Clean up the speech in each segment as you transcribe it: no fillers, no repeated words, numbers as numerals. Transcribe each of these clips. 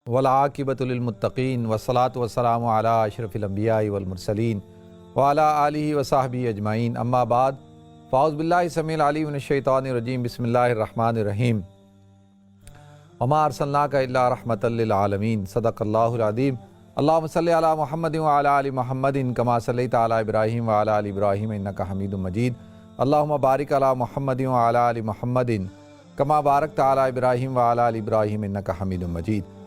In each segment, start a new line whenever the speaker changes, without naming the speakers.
والعاقبۃ للمتقین والصلاۃ والسلام علی اشرف الانبیاء والمرسلین وعلی آلہ وصحبہ اجمعین، اما بعد فاعوذ باللہ السمیع العلیم من الشیطان الرجیم، بسم اللہ الرحمن الرحیم۔ وما ارسلناک الا رحمۃ للعالمین، صدق اللہ العظیم۔ اللہم صلی علی محمد وعلی آل محمد کما صلیت علی ابراہیم وعلی آل ابراہیم انک حمید مجید۔ اللہم بارک علی محمد وعلی آل محمد کما بارکت علی ابراہیم وعلی آل ابراہیم انک حمید مجید۔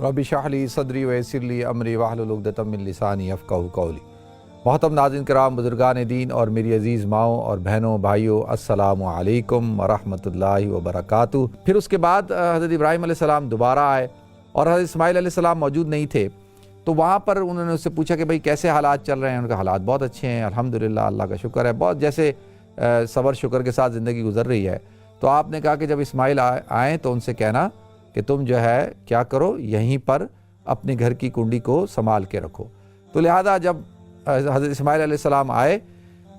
رب اشرح لی صدری ویسر لی امری واحلل عقدۃ من لسانی یفقہوا قولی۔ محترم ناظرین کرام، بزرگان دین اور میری عزیز ماؤں اور بہنوں بھائیوں، السلام علیکم ورحمۃ اللہ وبرکاتہ۔ پھر اس کے بعد حضرت ابراہیم علیہ السلام دوبارہ آئے اور حضرت اسماعیل علیہ السلام موجود نہیں تھے، تو وہاں پر انہوں نے اس سے پوچھا کہ بھئی کیسے حالات چل رہے ہیں؟ ان کے حالات بہت اچھے ہیں، الحمدللہ، اللہ کا شکر ہے، بہت جیسے صبر شکر کے ساتھ زندگی گزر رہی ہے۔ تو آپ نے کہا کہ جب اسماعیل آئیں تو ان سے کہنا کہ تم جو ہے کیا کرو، یہیں پر اپنے گھر کی کنڈی کو سنبھال کے رکھو۔ تو لہذا جب حضرت اسماعیل علیہ السلام آئے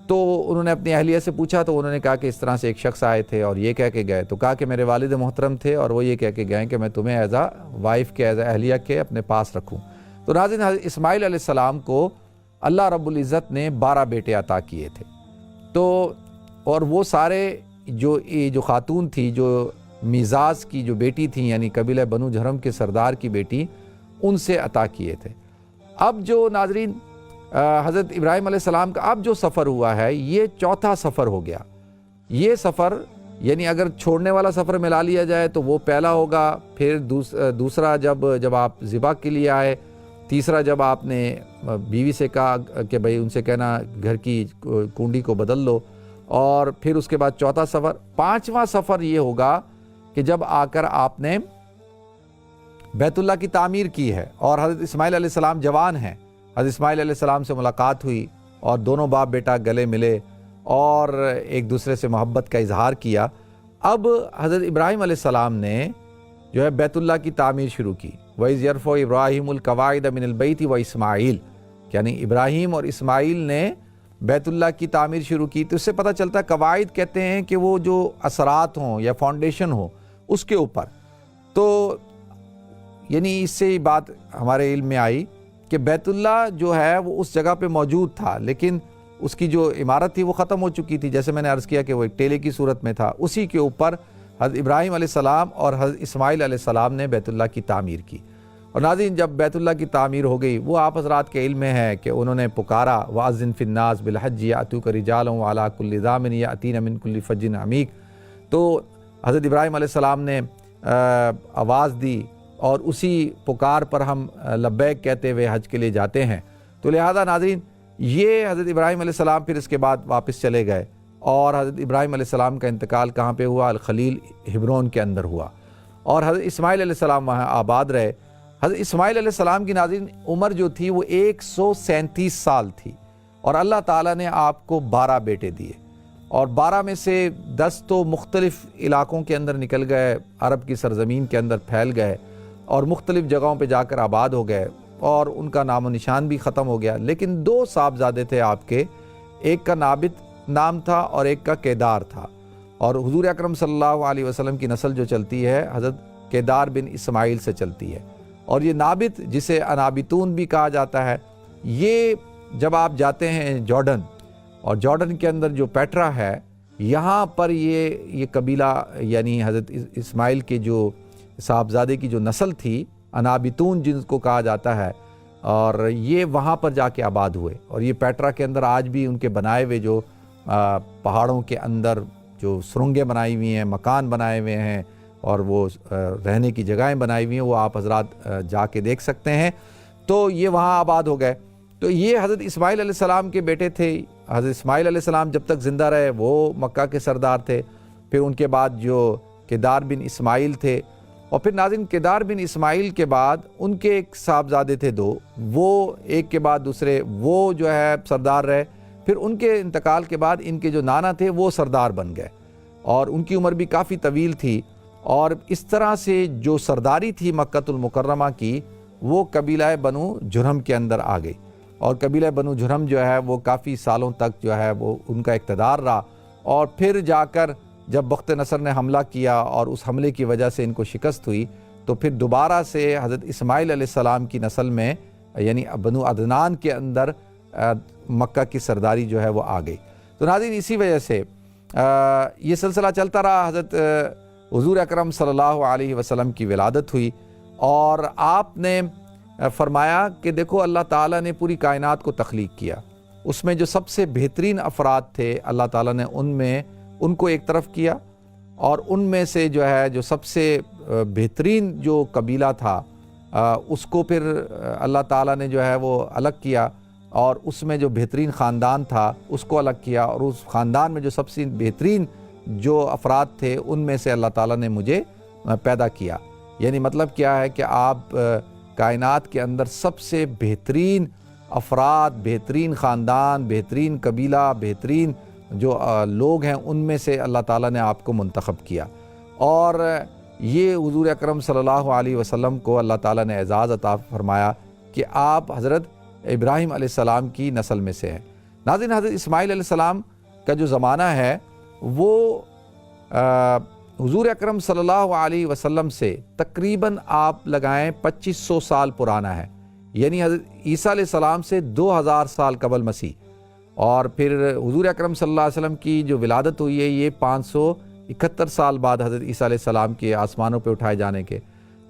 تو انہوں نے اپنی اہلیہ سے پوچھا، تو انہوں نے کہا کہ اس طرح سے ایک شخص آئے تھے اور یہ کہہ کے گئے، تو کہا کہ میرے والد محترم تھے اور وہ یہ کہہ کے گئے کہ میں تمہیں ایز اے وائف کے، ایز اے اہلیہ کے اپنے پاس رکھوں۔ تو ناظرین، حضرت اسماعیل علیہ السلام کو اللہ رب العزت نے 12 بیٹے عطا کیے تھے، تو اور وہ سارے جو خاتون تھی، جو میزاز کی جو بیٹی تھیں، یعنی قبیلہ بنو جھرم کے سردار کی بیٹی، ان سے عطا کیے تھے۔ اب جو ناظرین حضرت ابراہیم علیہ السلام کا اب جو سفر ہوا ہے، یہ چوتھا سفر ہو گیا۔ یہ سفر یعنی اگر چھوڑنے والا سفر ملا لیا جائے تو وہ پہلا ہوگا، پھر دوسرا جب آپ ذبح کے لیے آئے، تیسرا جب آپ نے بیوی سے کہا کہ بھئی ان سے کہنا گھر کی کنڈی کو بدل لو، اور پھر اس کے بعد چوتھا سفر، پانچواں سفر یہ ہوگا کہ جب آ کر آپ نے بیت اللہ کی تعمیر کی ہے اور حضرت اسماعیل علیہ السلام جوان ہیں۔ حضرت اسماعیل علیہ السلام سے ملاقات ہوئی اور دونوں باپ بیٹا گلے ملے اور ایک دوسرے سے محبت کا اظہار کیا۔ اب حضرت ابراہیم علیہ السلام نے جو ہے بیت اللہ کی تعمیر شروع کی۔ وَإِذْ يَرْفَعُ إِبْرَاهِيمُ الْقَوَاعِدَ مِنَ الْبَيْتِ وَإِسْمَاعِيلُ، یعنی ابراہیم اور اسماعیل نے بیت اللہ کی تعمیر شروع کی۔ تو اس سے پتہ چلتا ہے، قواعد کہتے ہیں کہ وہ جو اثرات ہوں یا فاؤنڈیشن ہو اس کے اوپر، تو یعنی اس سے بات ہمارے علم میں آئی کہ بیت اللہ جو ہے وہ اس جگہ پہ موجود تھا، لیکن اس کی جو عمارت تھی وہ ختم ہو چکی تھی، جیسے میں نے عرض کیا کہ وہ ایک ٹیلے کی صورت میں تھا۔ اسی کے اوپر حضرت ابراہیم علیہ السلام اور حضرت اسماعیل علیہ السلام نے بیت اللہ کی تعمیر کی۔ اور ناظرین، جب بیت اللہ کی تعمیر ہو گئی، وہ آپ حضرات کے علم میں ہے کہ انہوں نے پکارا، وَأَذِّن فِي النَّاسِ بِالْحَجِّ يَأْتُوكَ رِجَالًا وَعَلَىٰ كُلِّ ضَامِرٍ يَأْتِينَ مِنْ كُلِّ فَجٍّ عَمِيقٍ۔ تو حضرت ابراہیم علیہ السلام نے آواز دی اور اسی پکار پر ہم لبیک کہتے ہوئے حج کے لیے جاتے ہیں۔ تو لہذا ناظرین، یہ حضرت ابراہیم علیہ السلام پھر اس کے بعد واپس چلے گئے، اور حضرت ابراہیم علیہ السلام کا انتقال کہاں پہ ہوا؟ الخلیل ہبرون کے اندر ہوا، اور حضرت اسماعیل علیہ السلام وہاں آباد رہے۔ حضرت اسماعیل علیہ السلام کی ناظرین عمر جو تھی وہ 137 سال تھی، اور اللہ تعالیٰ نے آپ کو 12 بیٹے دیے، اور 12 میں سے 10 تو مختلف علاقوں کے اندر نکل گئے، عرب کی سرزمین کے اندر پھیل گئے اور مختلف جگہوں پہ جا کر آباد ہو گئے، اور ان کا نام و نشان بھی ختم ہو گیا۔ لیکن 2 صاحبزادے تھے آپ کے، ایک کا نابت نام تھا اور ایک کا کیدار تھا، اور حضور اکرم صلی اللہ علیہ وسلم کی نسل جو چلتی ہے حضرت کیدار بن اسماعیل سے چلتی ہے۔ اور یہ نابت، جسے انابتون بھی کہا جاتا ہے، یہ جب آپ جاتے ہیں جارڈن، اور جارڈن کے اندر جو پیٹرا ہے، یہاں پر یہ قبیلہ یعنی حضرت اسماعیل کے جو صاحبزادے کی جو نسل تھی، انابتون جن کو کہا جاتا ہے، اور یہ وہاں پر جا کے آباد ہوئے۔ اور یہ پیٹرا کے اندر آج بھی ان کے بنائے ہوئے جو پہاڑوں کے اندر جو سرنگیں بنائی ہوئی ہیں، مکان بنائے ہوئے ہیں، اور وہ رہنے کی جگہیں بنائی ہوئی ہیں، وہ آپ حضرات جا کے دیکھ سکتے ہیں۔ تو یہ وہاں آباد ہو گئے۔ تو یہ حضرت اسماعیل علیہ السلام کے بیٹے تھے۔ حضرت اسماعیل علیہ السلام جب تک زندہ رہے وہ مکہ کے سردار تھے، پھر ان کے بعد جو کیدار بن اسماعیل تھے، اور پھر ناظرین کیدار بن اسماعیل کے بعد ان کے ایک صاحبزادے تھے 2، وہ ایک کے بعد دوسرے وہ جو ہے سردار رہے۔ پھر ان کے انتقال کے بعد ان کے جو نانا تھے وہ سردار بن گئے، اور ان کی عمر بھی کافی طویل تھی، اور اس طرح سے جو سرداری تھی مکۃ المکرمہ کی، وہ قبیلہ بنو جھرم کے اندر آ گئی، اور قبیلہ بنو جھرم جو ہے وہ کافی سالوں تک جو ہے وہ ان کا اقتدار رہا، اور پھر جا کر جب بخت نصر نے حملہ کیا اور اس حملے کی وجہ سے ان کو شکست ہوئی، تو پھر دوبارہ سے حضرت اسماعیل علیہ السلام کی نسل میں یعنی بنو عدنان کے اندر مکہ کی سرداری جو ہے وہ آ گئی۔ تو ناظرین اسی وجہ سے یہ سلسلہ چلتا رہا، حضرت حضور اکرم صلی اللہ علیہ وسلم کی ولادت ہوئی، اور آپ نے فرمایا کہ دیکھو اللہ تعالیٰ نے پوری کائنات کو تخلیق کیا، اس میں جو سب سے بہترین افراد تھے اللہ تعالیٰ نے ان کو ایک طرف کیا، اور ان میں سے جو ہے جو سب سے بہترین جو قبیلہ تھا اس کو پھر اللہ تعالیٰ نے جو ہے وہ الگ کیا، اور اس میں جو بہترین خاندان تھا اس کو الگ کیا، اور اس خاندان میں جو سب سے بہترین جو افراد تھے ان میں سے اللہ تعالیٰ نے مجھے پیدا کیا۔ یعنی مطلب کیا ہے کہ آپ کائنات کے اندر سب سے بہترین افراد، بہترین خاندان، بہترین قبیلہ، بہترین جو لوگ ہیں ان میں سے اللہ تعالیٰ نے آپ کو منتخب کیا، اور یہ حضور اکرم صلی اللہ علیہ وسلم کو اللہ تعالیٰ نے اعزاز عطا فرمایا کہ آپ حضرت ابراہیم علیہ السلام کی نسل میں سے ہیں۔ ناظرین حضرت اسماعیل علیہ السلام کا جو زمانہ ہے وہ حضور اکرم صلی اللہ علیہ وسلم سے تقریباً آپ لگائیں 2500 سال پرانا ہے، یعنی حضرت عیسیٰ علیہ السلام سے 2000 سال قبل مسیح، اور پھر حضور اکرم صلی اللہ علیہ وسلم کی جو ولادت ہوئی ہے یہ 571 سال بعد حضرت عیسیٰ علیہ السلام کے آسمانوں پہ اٹھائے جانے کے،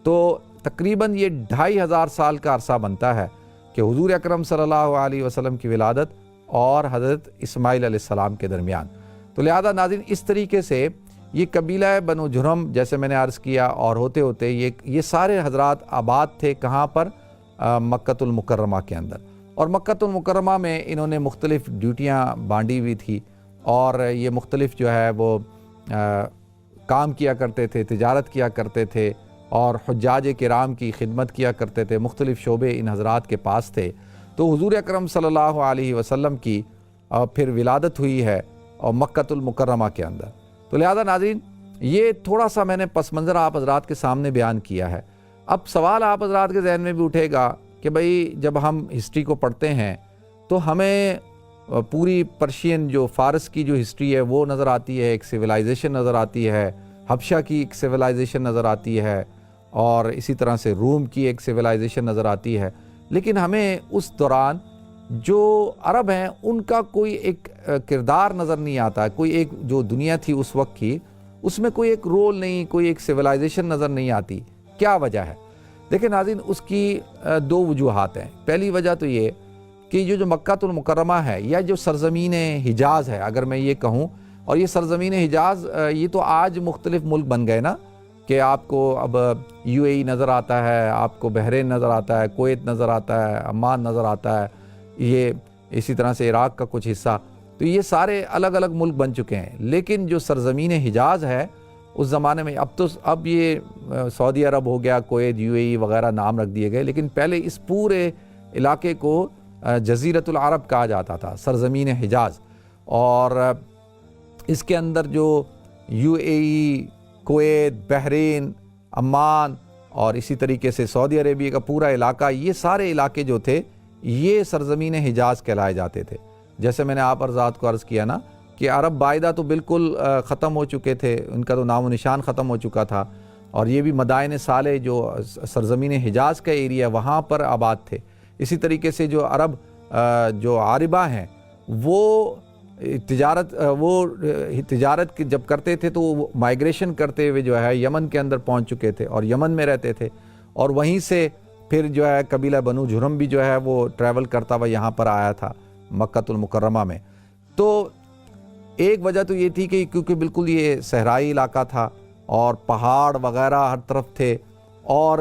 تو تقریباً یہ 2500 سال کا عرصہ بنتا ہے کہ حضور اکرم صلی اللہ علیہ وسلم کی ولادت اور حضرت اسماعیل علیہ السلام کے درمیان۔ تو لہذا ناظرین اس طریقے سے یہ قبیلہ بنو جرہم جیسے میں نے عرض کیا، اور ہوتے ہوتے یہ سارے حضرات آباد تھے کہاں پر؟ مکۃ المکرمہ کے اندر، اور مکۃ المکرمہ میں انہوں نے مختلف ڈیوٹیاں بانٹی ہوئی تھی، اور یہ مختلف جو ہے وہ کام کیا کرتے تھے، تجارت کیا کرتے تھے، اور حجاج کرام کی خدمت کیا کرتے تھے، مختلف شعبے ان حضرات کے پاس تھے۔ تو حضور اکرم صلی اللہ علیہ وسلم کی پھر ولادت ہوئی ہے اور مکۃ المکرمہ کے اندر۔ تو لہذا ناظرین یہ تھوڑا سا میں نے پس منظر آپ حضرات کے سامنے بیان کیا ہے۔ اب سوال آپ حضرات کے ذہن میں بھی اٹھے گا کہ بھئی جب ہم ہسٹری کو پڑھتے ہیں تو ہمیں پوری پرشین جو فارس کی جو ہسٹری ہے وہ نظر آتی ہے، ایک سویلائزیشن نظر آتی ہے، حبشہ کی ایک سویلائزیشن نظر آتی ہے، اور اسی طرح سے روم کی ایک سویلائزیشن نظر آتی ہے، لیکن ہمیں اس دوران جو عرب ہیں ان کا کوئی ایک کردار نظر نہیں آتا، کوئی ایک جو دنیا تھی اس وقت کی اس میں کوئی ایک رول نہیں، کوئی ایک سویلائزیشن نظر نہیں آتی۔ کیا وجہ ہے؟ دیکھیں ناظرین اس کی دو وجوہات ہیں۔ پہلی وجہ تو یہ کہ جو مکۃ المکرمہ ہے یا جو سرزمین حجاز ہے، اگر میں یہ کہوں، اور یہ سرزمین حجاز یہ تو آج مختلف ملک بن گئے نا، کہ آپ کو اب UAE نظر آتا ہے، آپ کو بحرین نظر آتا ہے، کویت نظر آتا ہے، عمان نظر آتا ہے، یہ اسی طرح سے عراق کا کچھ حصہ، تو یہ سارے الگ الگ ملک بن چکے ہیں۔ لیکن جو سرزمین حجاز ہے اس زمانے میں، اب یہ سعودی عرب ہو گیا، کویت، UAE وغیرہ نام رکھ دیے گئے، لیکن پہلے اس پورے علاقے کو جزیرۃ العرب کہا جاتا تھا، سرزمین حجاز، اور اس کے اندر جو UAE، کویت، بحرین، عمان اور اسی طریقے سے سعودی عربیہ کا پورا علاقہ، یہ سارے علاقے جو تھے یہ سرزمین حجاز کہلائے جاتے تھے۔ جیسے میں نے آپ حضرات کو عرض کیا نا کہ عرب باعدہ تو بالکل ختم ہو چکے تھے، ان کا تو نام و نشان ختم ہو چکا تھا، اور یہ بھی مدائن صالح جو سرزمین حجاز کا ایریا وہاں پر آباد تھے۔ اسی طریقے سے جو عرب جو عاربہ ہیں وہ تجارت جب کرتے تھے تو وہ مائیگریشن کرتے ہوئے جو ہے یمن کے اندر پہنچ چکے تھے اور یمن میں رہتے تھے، اور وہیں سے پھر جو ہے قبیلہ بنو جرہم بھی جو ہے وہ ٹریول کرتا ہوا یہاں پر آیا تھا مکۃ المکرمہ میں۔ تو ایک وجہ تو یہ تھی کہ کیونکہ بالکل یہ صحرائی علاقہ تھا اور پہاڑ وغیرہ ہر طرف تھے، اور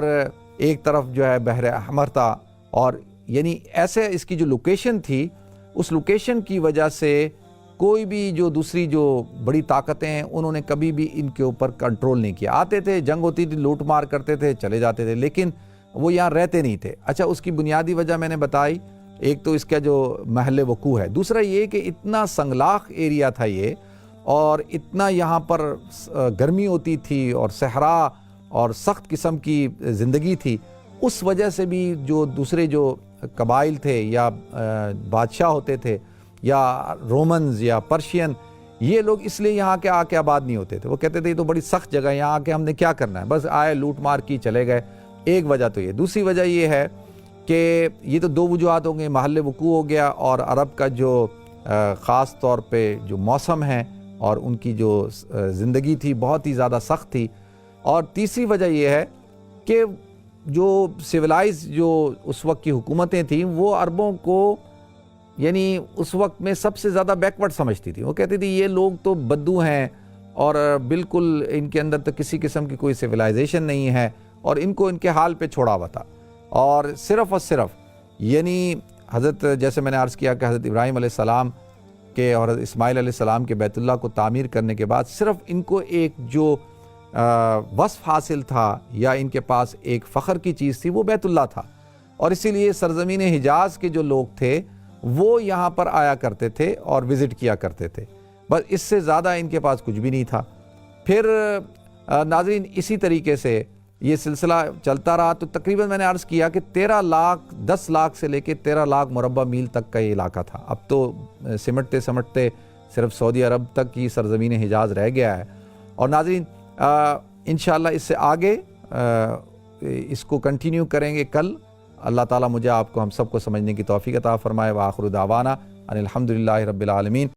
ایک طرف جو ہے بحر احمر تھا، اور یعنی ایسے اس کی جو لوکیشن تھی اس لوکیشن کی وجہ سے کوئی بھی جو دوسری جو بڑی طاقتیں ہیں انہوں نے کبھی بھی ان کے اوپر کنٹرول نہیں کیا۔ آتے تھے، جنگ ہوتی تھی، لوٹ مار کرتے تھے، چلے جاتے تھے، لیکن وہ یہاں رہتے نہیں تھے۔ اچھا، اس کی بنیادی وجہ میں نے بتائی، ایک تو اس کا جو محل وقوع ہے، دوسرا یہ کہ اتنا سنگلاخ ایریا تھا یہ، اور اتنا یہاں پر گرمی ہوتی تھی اور صحرا اور سخت قسم کی زندگی تھی، اس وجہ سے بھی جو دوسرے جو قبائل تھے یا بادشاہ ہوتے تھے یا رومنز یا پرشین، یہ لوگ اس لیے یہاں کے آ کے آباد نہیں ہوتے تھے، وہ کہتے تھے یہ تو بڑی سخت جگہ ہے، یہاں آ کے ہم نے کیا کرنا ہے، بس آئے لوٹ مار کی چلے گئے۔ ایک وجہ تو یہ، دوسری وجہ یہ ہے کہ یہ تو دو وجوہات ہوں گے، محل وقوع ہو گیا اور عرب کا جو خاص طور پہ جو موسم ہے اور ان کی جو زندگی تھی بہت ہی زیادہ سخت تھی، اور تیسری وجہ یہ ہے کہ جو سویلائز جو اس وقت کی حکومتیں تھیں وہ عربوں کو یعنی اس وقت میں سب سے زیادہ بیکورڈ سمجھتی تھی۔ وہ کہتی تھی یہ لوگ تو بدو ہیں اور بالکل ان کے اندر تو کسی قسم کی کوئی سویلائزیشن نہیں ہے، اور ان کو ان کے حال پہ چھوڑا ہوا تھا، اور صرف یعنی حضرت جیسے میں نے عرض کیا کہ حضرت ابراہیم علیہ السلام کے اور حضرت اسماعیل علیہ السلام کے بیت اللہ کو تعمیر کرنے کے بعد صرف ان کو ایک جو وصف حاصل تھا یا ان کے پاس ایک فخر کی چیز تھی وہ بیت اللہ تھا، اور اسی لیے سرزمین حجاز کے جو لوگ تھے وہ یہاں پر آیا کرتے تھے اور وزٹ کیا کرتے تھے، بس اس سے زیادہ ان کے پاس کچھ بھی نہیں تھا۔ پھر ناظرین اسی طریقے سے یہ سلسلہ چلتا رہا، تو تقریباً میں نے عرض کیا کہ 10 لاکھ سے لے کے 13 لاکھ مربع میل تک کا یہ علاقہ تھا۔ اب تو سمٹتے صرف سعودی عرب تک کی سرزمین حجاز رہ گیا ہے، اور ناظرین انشاءاللہ اس سے آگے اس کو کنٹینیو کریں گے کل۔ اللہ تعالیٰ مجھے آپ کو ہم سب کو سمجھنے کی توفیق عطا فرمائے۔ وآخر دعوانا ان الحمدللہ رب العالمین۔